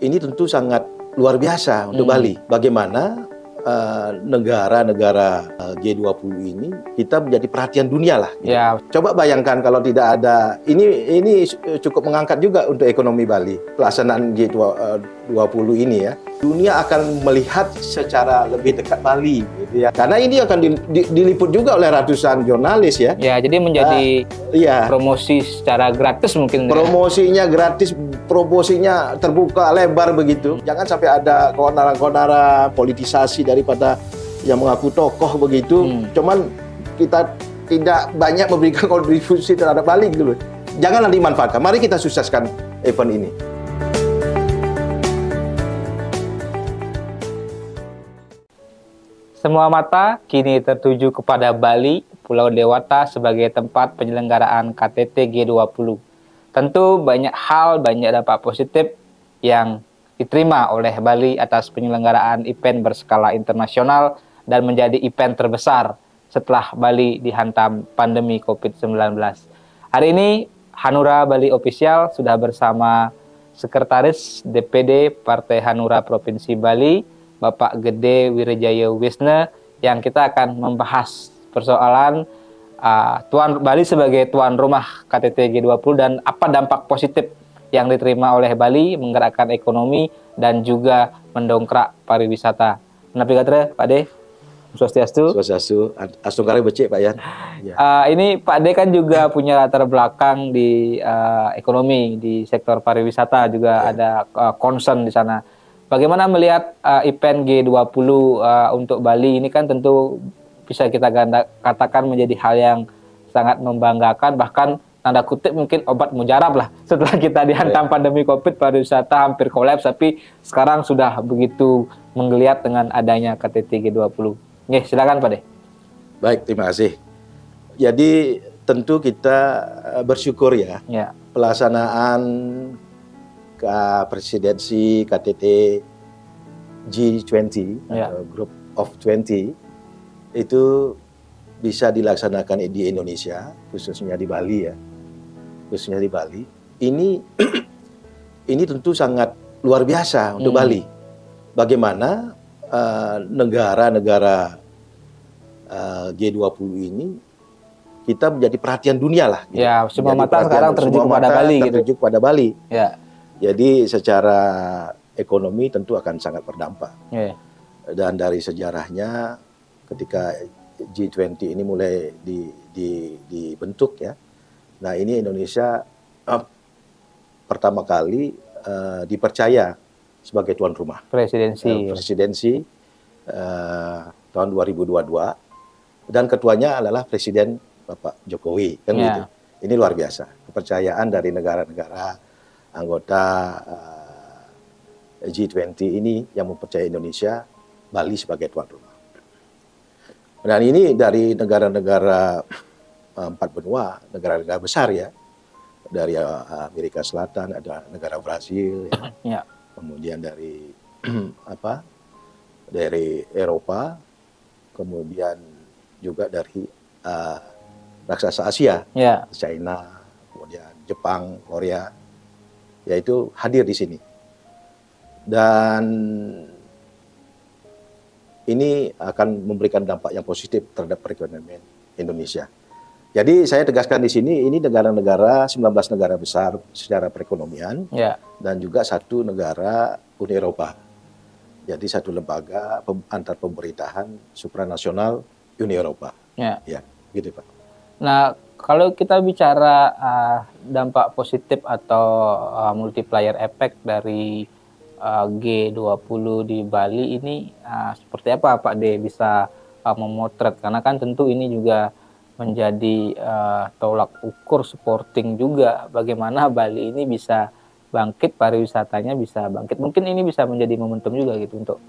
ini tentu sangat luar biasa untuk Bali. Bagaimana negara-negara G20 ini kita menjadi perhatian dunia lah. Gitu. Ya. Coba bayangkan kalau tidak ada ini cukup mengangkat juga untuk ekonomi Bali. Pelaksanaan G20 ini ya, dunia akan melihat secara lebih dekat Bali, gitu ya. Karena ini akan diliput juga oleh ratusan jurnalis ya. Ya, jadi menjadi promosi secara gratis mungkin. Promosinya gratis, promosinya terbuka lebar begitu. Jangan sampai ada keonaran-keonaran, politisasi daripada yang mengaku tokoh begitu. Cuman kita tidak banyak memberikan kontribusi terhadap Bali gitu loh. Janganlah dimanfaatkan. Mari kita sukseskan event ini. Semua mata kini tertuju kepada Bali, Pulau Dewata sebagai tempat penyelenggaraan KTT G20. Tentu banyak hal, banyak dampak positif yang diterima oleh Bali atas penyelenggaraan event berskala internasional dan menjadi event terbesar setelah Bali dihantam pandemi COVID-19. Hari ini Hanura Bali Official sudah bersama Sekretaris DPD Partai Hanura Provinsi Bali, Bapak Gede Wirejaya Wisne, yang kita akan membahas persoalan Bali sebagai tuan rumah KTT G20 dan apa dampak positif yang diterima oleh Bali menggerakkan ekonomi dan juga mendongkrak pariwisata. Menapi kata Pak De, Swastiastu. Swastiastu, Astungkare becik Pak Yan. Ya. Ini Pak De kan juga punya latar belakang di ekonomi, di sektor pariwisata juga ada concern di sana. Bagaimana melihat event G20 untuk Bali ini kan tentu bisa kita katakan menjadi hal yang sangat membanggakan, bahkan tanda kutip mungkin obat mujarab lah setelah kita dihantam pandemi COVID, pariwisata hampir kolaps, tapi sekarang sudah begitu menggeliat dengan adanya KTT G20. Nih, silakan Pak De. Baik, terima kasih. Jadi tentu kita bersyukur ya. Pelaksanaan presidensi KTT G20, Group of 20, itu bisa dilaksanakan di Indonesia, khususnya di Bali ya. Khususnya di Bali. Ini tentu sangat luar biasa untuk Bali. Bagaimana negara-negara G20 ini kita menjadi perhatian dunia lah. Gitu. Ya, semua mata sekarang tertuju kepada Bali. Tertuju kepada Bali. Ya. Jadi secara ekonomi tentu akan sangat berdampak. Dan dari sejarahnya ketika G20 ini mulai dibentuk ya. Nah ini Indonesia pertama kali dipercaya sebagai tuan rumah. Presidensi tahun 2022 dan ketuanya adalah Presiden Bapak Jokowi kan gitu. Ini luar biasa kepercayaan dari negara-negara anggota G20 ini yang mempercayai Indonesia, Bali sebagai tuan rumah. Dan ini dari negara-negara empat benua, negara-negara besar ya, dari Amerika Selatan ada negara Brasil, ya. Kemudian dari dari Eropa, kemudian juga dari raksasa Asia, China, kemudian Jepang, Korea, yaitu hadir di sini. Dan ini akan memberikan dampak yang positif terhadap perekonomian Indonesia. Jadi saya tegaskan di sini, ini negara-negara, 19 negara besar secara perekonomian, dan juga satu negara Uni Eropa. Jadi satu lembaga antar pemerintahan supranasional Uni Eropa. Ya, gitu Pak. Nah, kalau kita bicara dampak positif atau multiplier effect dari G20 di Bali ini seperti apa Pak De bisa memotret? Karena kan tentu ini juga menjadi tolak ukur supporting juga bagaimana Bali ini bisa bangkit, pariwisatanya bisa bangkit. Mungkin ini bisa menjadi momentum juga gitu untuk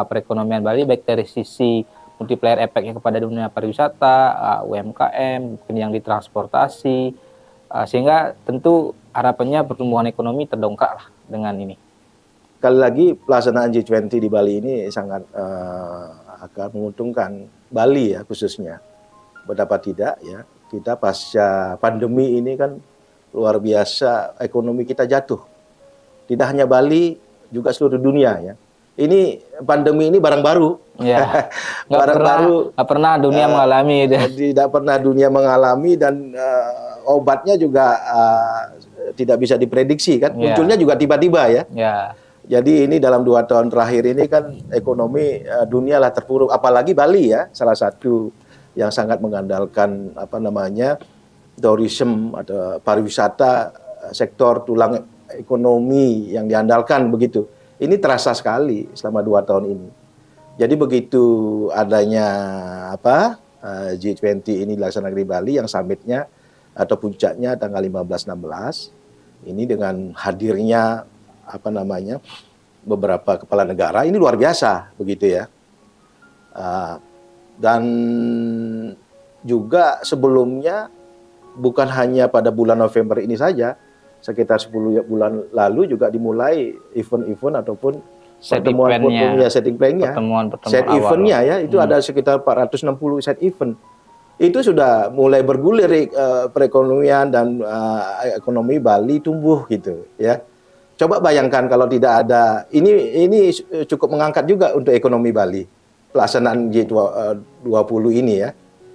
perekonomian Bali, baik dari sisi multiplier efeknya kepada dunia pariwisata, UMKM, mungkin yang di transportasi, sehingga tentu harapannya pertumbuhan ekonomi terdongkrak lah dengan ini. Sekali lagi pelaksanaan G20 di Bali ini sangat akan menguntungkan Bali ya khususnya. Betapa tidak ya, kita pasca pandemi ini kan luar biasa ekonomi kita jatuh. Tidak hanya Bali, juga seluruh dunia ya. Ini pandemi ini barang baru. Ya. Nggak pernah dunia mengalami. Tidak pernah dunia mengalami dan obatnya juga tidak bisa diprediksi kan. Munculnya juga tiba-tiba ya. Jadi ini dalam 2 tahun terakhir ini kan ekonomi dunia lah terpuruk. Apalagi Bali ya, salah satu yang sangat mengandalkan tourism atau pariwisata, sektor tulang ekonomi yang diandalkan begitu. Ini terasa sekali selama 2 tahun ini. Jadi begitu adanya G20 ini dilaksanakan di Bali yang summitnya atau puncaknya tanggal 15-16 ini dengan hadirnya beberapa kepala negara ini luar biasa begitu ya. Dan juga sebelumnya bukan hanya pada bulan November ini saja, sekitar 10 bulan lalu juga dimulai event-event ataupun setting plan-nya, set event-nya ya, itu ada sekitar 460 set event. Itu sudah mulai bergulir perekonomian dan ekonomi Bali tumbuh gitu ya. Coba bayangkan kalau tidak ada ini cukup mengangkat juga untuk ekonomi Bali pelaksanaan G20 ini ya.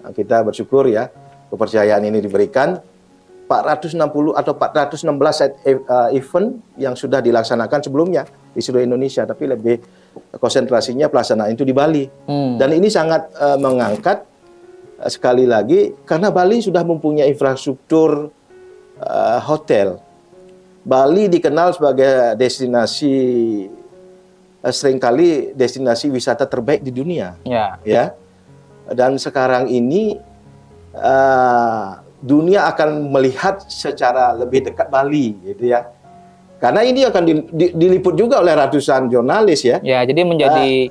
Kita bersyukur ya kepercayaan ini diberikan 460 atau 416 set event yang sudah dilaksanakan sebelumnya di seluruh Indonesia, tapi lebih konsentrasinya pelaksanaan itu di Bali. Dan ini sangat mengangkat sekali lagi karena Bali sudah mempunyai infrastruktur hotel. Bali dikenal sebagai destinasi seringkali destinasi wisata terbaik di dunia. Ya. Dan sekarang ini dunia akan melihat secara lebih dekat Bali gitu ya. Karena ini akan diliput juga oleh ratusan jurnalis ya. Ya, jadi menjadi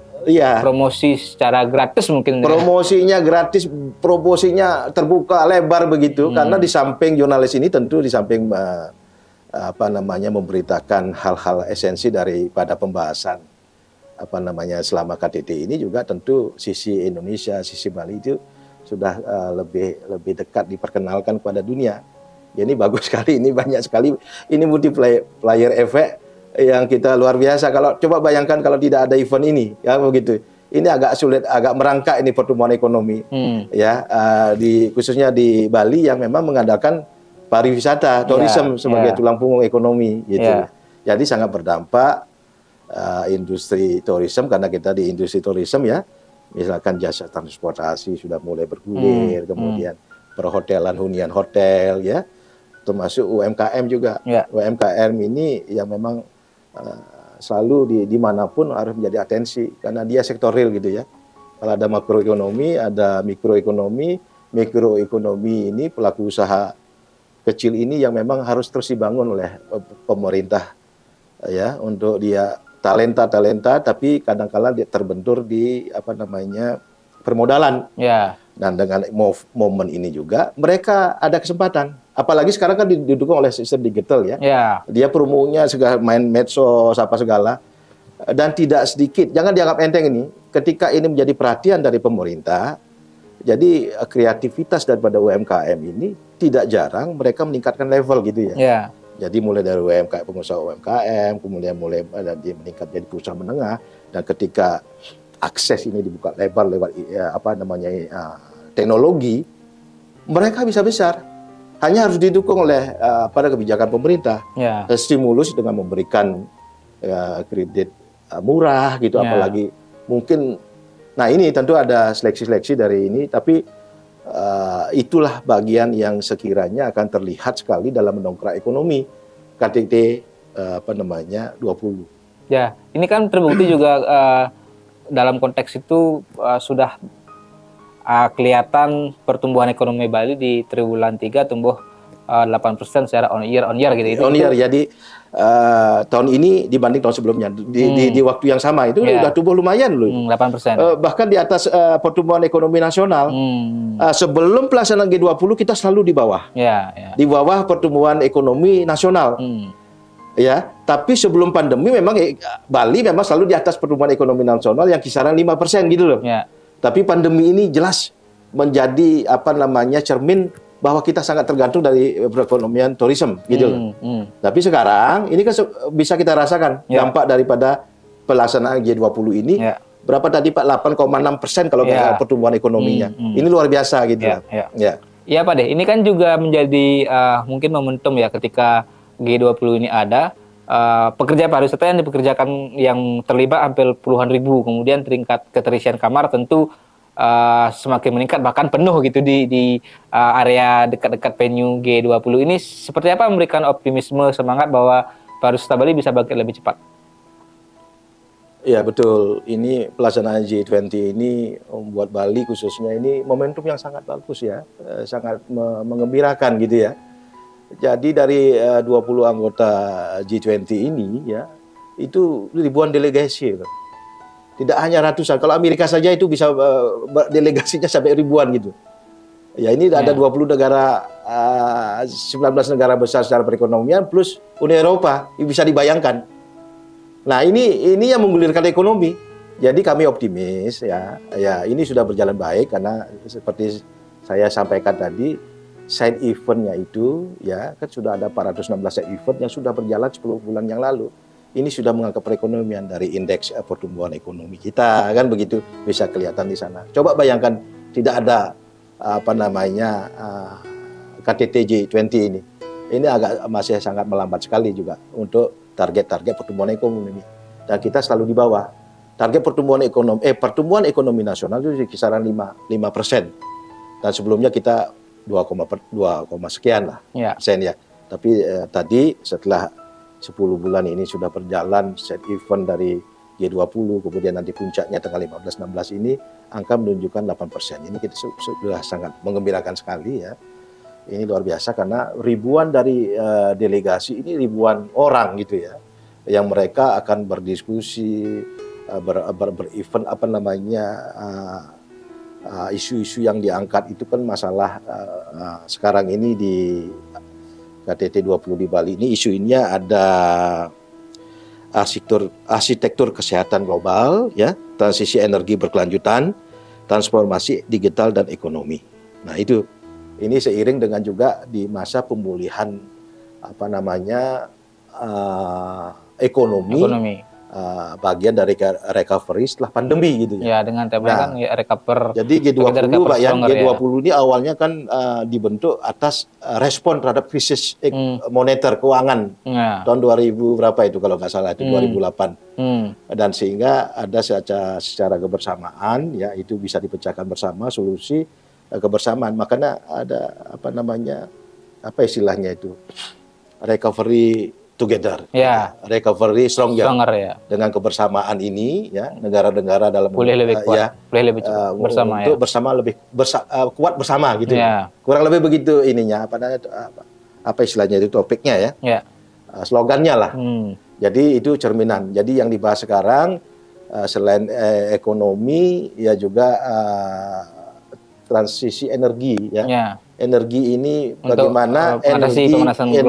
promosi secara gratis mungkin. Promosinya gratis, promosinya terbuka lebar begitu karena di samping jurnalis ini tentu di samping memberitakan hal-hal esensi daripada pembahasan selama KTT ini juga tentu sisi Indonesia, sisi Bali itu sudah lebih dekat diperkenalkan kepada dunia. Ini bagus sekali, ini banyak sekali, ini multiplier effect yang kita luar biasa. Kalau coba bayangkan kalau tidak ada event ini, ya begitu. Ini agak sulit, agak merangkak ini pertumbuhan ekonomi, ya khususnya di Bali yang memang mengandalkan pariwisata, tourism sebagai tulang punggung ekonomi, gitu. Jadi sangat berdampak industri tourism karena kita di industri tourism ya. Misalkan jasa transportasi sudah mulai bergulir, kemudian perhotelan, hunian hotel ya, termasuk UMKM juga. UMKM ini yang memang selalu dimanapun harus menjadi atensi karena dia sektor real gitu ya. Kalau ada makroekonomi, ada mikroekonomi. Mikroekonomi ini pelaku usaha kecil ini yang memang harus terus dibangun oleh pemerintah ya untuk dia talenta tapi kadang-kala dia terbentur di permodalan. Dan dengan momen ini juga mereka ada kesempatan. Apalagi sekarang kan didukung oleh sistem digital ya. Dia promonya main medsos apa segala. Dan tidak sedikit, jangan dianggap enteng ini. Ketika ini menjadi perhatian dari pemerintah, jadi kreativitas daripada UMKM ini tidak jarang mereka meningkatkan level gitu ya. Jadi mulai dari pengusaha UMKM, kemudian mulai meningkat jadi pengusaha menengah, dan ketika akses ini dibuka lebar lewat teknologi, mereka bisa besar. Hanya harus didukung oleh pada kebijakan pemerintah, stimulus dengan memberikan kredit murah gitu, apalagi mungkin. Nah ini tentu ada seleksi-seleksi dari ini, tapi itulah bagian yang sekiranya akan terlihat sekali dalam mendongkrak ekonomi KTT 20. Ya, ini kan terbukti juga dalam konteks itu sudah kelihatan pertumbuhan ekonomi Bali di triwulan 3 tumbuh 8% secara on year gitu. On year, jadi tahun ini dibanding tahun sebelumnya di waktu yang sama itu udah tumbuh lumayan loh. 8%. Bahkan di atas pertumbuhan ekonomi nasional. Sebelum pelaksanaan G20 kita selalu di bawah. Di bawah pertumbuhan ekonomi nasional. Ya, tapi sebelum pandemi memang Bali memang selalu di atas pertumbuhan ekonomi nasional yang kisaran 5% gitu loh. Tapi pandemi ini jelas menjadi cermin bahwa kita sangat tergantung dari perekonomian tourism gitu loh. Tapi sekarang ini kan bisa kita rasakan dampak daripada pelaksanaan G20 ini. Berapa tadi Pak? 8,6% kalau pertumbuhan ekonominya. Ini luar biasa gitu. Iya Pak Deh, ini kan juga menjadi mungkin momentum ya ketika G20 ini ada. Pekerja pariwisata yang dipekerjakan yang terlibat hampir puluhan ribu, kemudian tingkat keterisian kamar tentu semakin meningkat, bahkan penuh gitu di area dekat-dekat venue G20 ini. Seperti apa memberikan optimisme, semangat bahwa pariwisata Bali bisa bangkit lebih cepat? Ya betul, ini pelaksanaan G20 ini membuat Bali khususnya ini momentum yang sangat bagus ya, sangat mengembirakan gitu ya. Jadi dari 20 anggota G20 ini ya, itu ribuan delegasi gitu. Tidak hanya ratusan, kalau Amerika saja itu bisa delegasinya sampai ribuan gitu. Ya ini ada 20 negara, 19 negara besar secara perekonomian plus Uni Eropa, bisa dibayangkan. Nah ini yang menggulirkan ekonomi. Jadi kami optimis ya ini sudah berjalan baik karena seperti saya sampaikan tadi, side eventnya itu ya kan sudah ada 416 side event yang sudah berjalan 10 bulan yang lalu. Ini sudah mengangkat perekonomian dari indeks pertumbuhan ekonomi kita kan begitu, bisa kelihatan di sana. Coba bayangkan tidak ada KTT G20 ini. Ini masih sangat melambat sekali juga untuk target-target pertumbuhan ekonomi. Dan kita selalu di bawah. Target pertumbuhan ekonomi nasional itu di kisaran 5%. Dan sebelumnya kita 2, sekian lah persen ya. Tapi tadi setelah 10 bulan ini sudah berjalan set event dari G20, kemudian nanti puncaknya tanggal 15-16 ini, angka menunjukkan 8%. Ini kita sudah sangat menggembirakan sekali ya. Ini luar biasa karena ribuan dari delegasi ini ribuan orang gitu ya, yang mereka akan berdiskusi, berevent isu-isu yang diangkat itu kan masalah sekarang ini di KTT 20 di Bali ini isunya ada arsitektur kesehatan global ya, transisi energi berkelanjutan, transformasi digital dan ekonomi. Nah itu. Ini seiring dengan juga di masa pemulihan ekonomi. Bagian dari recovery setelah pandemi gitu ya. Dengan tema kan ya recover. Jadi G20 Pak ya, G20 ini awalnya kan dibentuk atas respon terhadap krisis moneter keuangan tahun 2000 berapa itu kalau nggak salah itu 2008. Dan sehingga ada secara kebersamaan ya itu bisa dipecahkan bersama solusi kebersamaan. Makanya ada apa istilahnya itu recovery together, recovery stronger ya. Dengan kebersamaan ini ya negara-negara dalam boleh lebih kuat, boleh lebih cepat bersama untuk bersama lebih kuat bersama gitu ya. Kurang lebih begitu ininya apa istilahnya itu topiknya ya. Slogannya lah. Jadi itu cerminan. Jadi yang dibahas sekarang selain ekonomi ya juga transisi energi ya. Energi ini bagaimana energi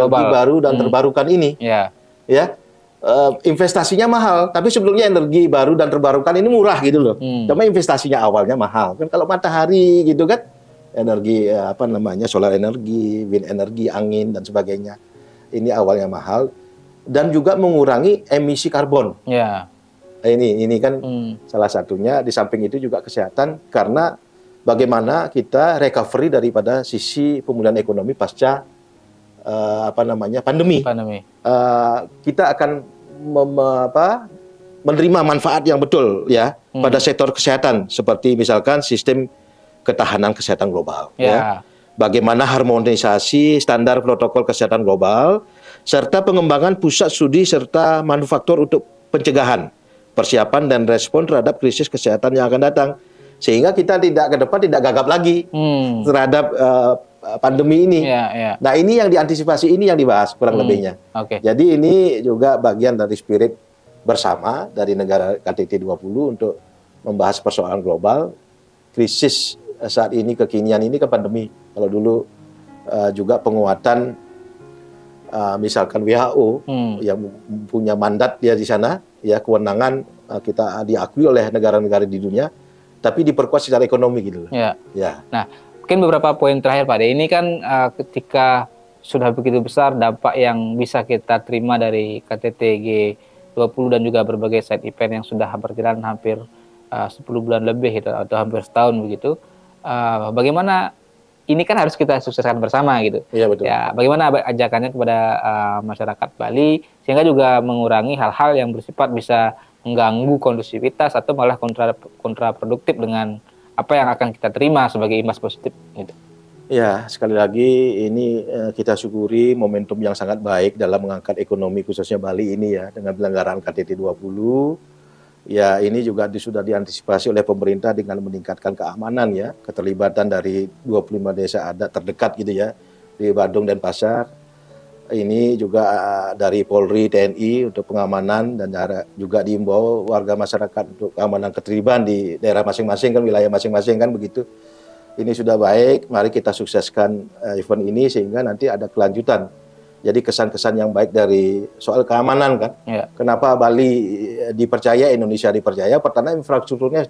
baru dan terbarukan ini ya. Investasinya mahal, tapi sebelumnya energi baru dan terbarukan ini murah gitu loh. Cuma investasinya awalnya mahal. Kan kalau matahari gitu kan energi solar energi, wind energi, angin dan sebagainya. Ini awalnya mahal dan juga mengurangi emisi karbon. Ini kan salah satunya. Di samping itu juga kesehatan karena bagaimana kita recovery daripada sisi pemulihan ekonomi pasca pandemi. Kita akan menerima manfaat yang betul ya pada sektor kesehatan seperti misalkan sistem ketahanan kesehatan global ya. Bagaimana harmonisasi standar protokol kesehatan global serta pengembangan pusat studi serta manufaktur untuk pencegahan, persiapan dan respon terhadap krisis kesehatan yang akan datang. Sehingga kita ke depan tidak gagap lagi terhadap pandemi ini. Nah ini yang diantisipasi, ini yang dibahas kurang lebihnya. Jadi ini juga bagian dari spirit bersama dari negara KTT 20 untuk membahas persoalan global. Krisis saat ini, kekinian ini ke pandemi. Kalau dulu juga penguatan misalkan WHO yang punya mandat dia di sana, ya kewenangan kita diakui oleh negara-negara di dunia. Tapi diperkuat secara ekonomi gitu loh. Nah, Mungkin beberapa poin terakhir Pak De. Ini kan ketika sudah begitu besar dampak yang bisa kita terima dari KTT G20 dan juga berbagai side event yang sudah berjalan hampir 10 bulan lebih gitu, atau hampir setahun begitu. Bagaimana ini kan harus kita sukseskan bersama gitu. Iya, betul. Ya, bagaimana ajakannya kepada masyarakat Bali sehingga juga mengurangi hal-hal yang bersifat bisa mengganggu kondusivitas atau malah kontraproduktif dengan apa yang akan kita terima sebagai imbas positif gitu. Ya, sekali lagi ini kita syukuri momentum yang sangat baik dalam mengangkat ekonomi khususnya Bali ini ya, dengan penyelenggaraan KTT 20. Ya, ini juga sudah diantisipasi oleh pemerintah dengan meningkatkan keamanan ya, keterlibatan dari 25 desa adat terdekat gitu ya, di Badung dan Pasar. Ini juga dari Polri, TNI untuk pengamanan, dan juga diimbau warga masyarakat untuk keamanan keterlibatan di daerah masing-masing kan, wilayah masing-masing kan begitu. Ini sudah baik, mari kita sukseskan event ini sehingga nanti ada kelanjutan. Jadi kesan-kesan yang baik dari soal keamanan kan. Ya. Kenapa Bali dipercaya, Indonesia dipercaya? Pertama, infrastrukturnya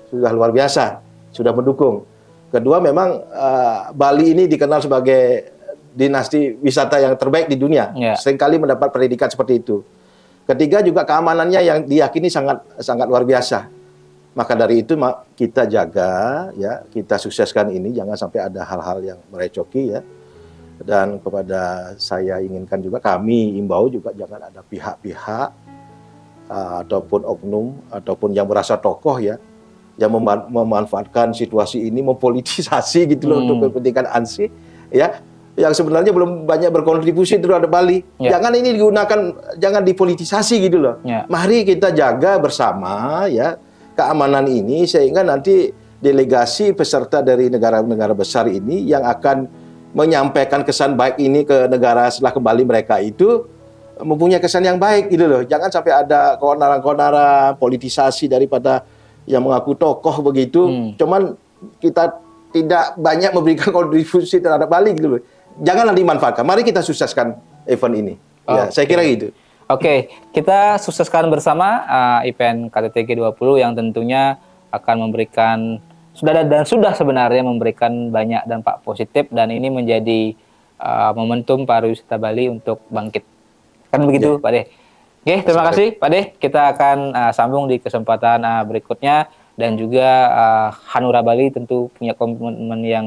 sudah luar biasa, sudah mendukung. Kedua, memang Bali ini dikenal sebagai dinasti wisata yang terbaik di dunia. Ya. Seringkali mendapat predikat seperti itu. Ketiga, juga keamanannya yang diyakini sangat luar biasa. Maka dari itu kita jaga, ya, kita sukseskan ini, jangan sampai ada hal-hal yang merecoki ya. Dan kepada saya inginkan juga, kami imbau juga jangan ada pihak-pihak ataupun oknum ataupun yang merasa tokoh ya, yang memanfaatkan situasi ini mempolitisasi gitu loh untuk kepentingan ANSI ya, yang sebenarnya belum banyak berkontribusi terhadap Bali. Ya. Jangan ini digunakan, jangan dipolitisasi gitu loh. Ya. Mari kita jaga bersama ya keamanan ini sehingga nanti delegasi peserta dari negara-negara besar ini yang akan menyampaikan kesan baik ini ke negara setelah kembali mereka itu mempunyai kesan yang baik gitu loh. Jangan sampai ada keonaran-keonaran, politisasi daripada yang mengaku tokoh begitu. Cuman kita tidak banyak memberikan kontribusi terhadap Bali gitu loh. Janganlah dimanfaatkan. Mari kita sukseskan event ini. Ya, saya kira gitu. Oke, kita sukseskan bersama event KTT G20 yang tentunya akan memberikan sudah sebenarnya memberikan banyak dampak positif, dan ini menjadi momentum pariwisata Bali untuk bangkit. Kan begitu, Pak De? Oke, terima kasih Pak De. Kita akan sambung di kesempatan berikutnya, dan juga Hanura Bali tentu punya komitmen yang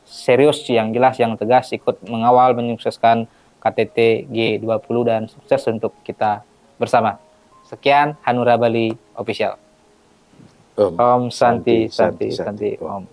serius, yang jelas, yang tegas ikut mengawal menyukseskan KTT G20 dan sukses untuk kita bersama. Sekian Hanura Bali Official. Om Santi Santi Santi Om.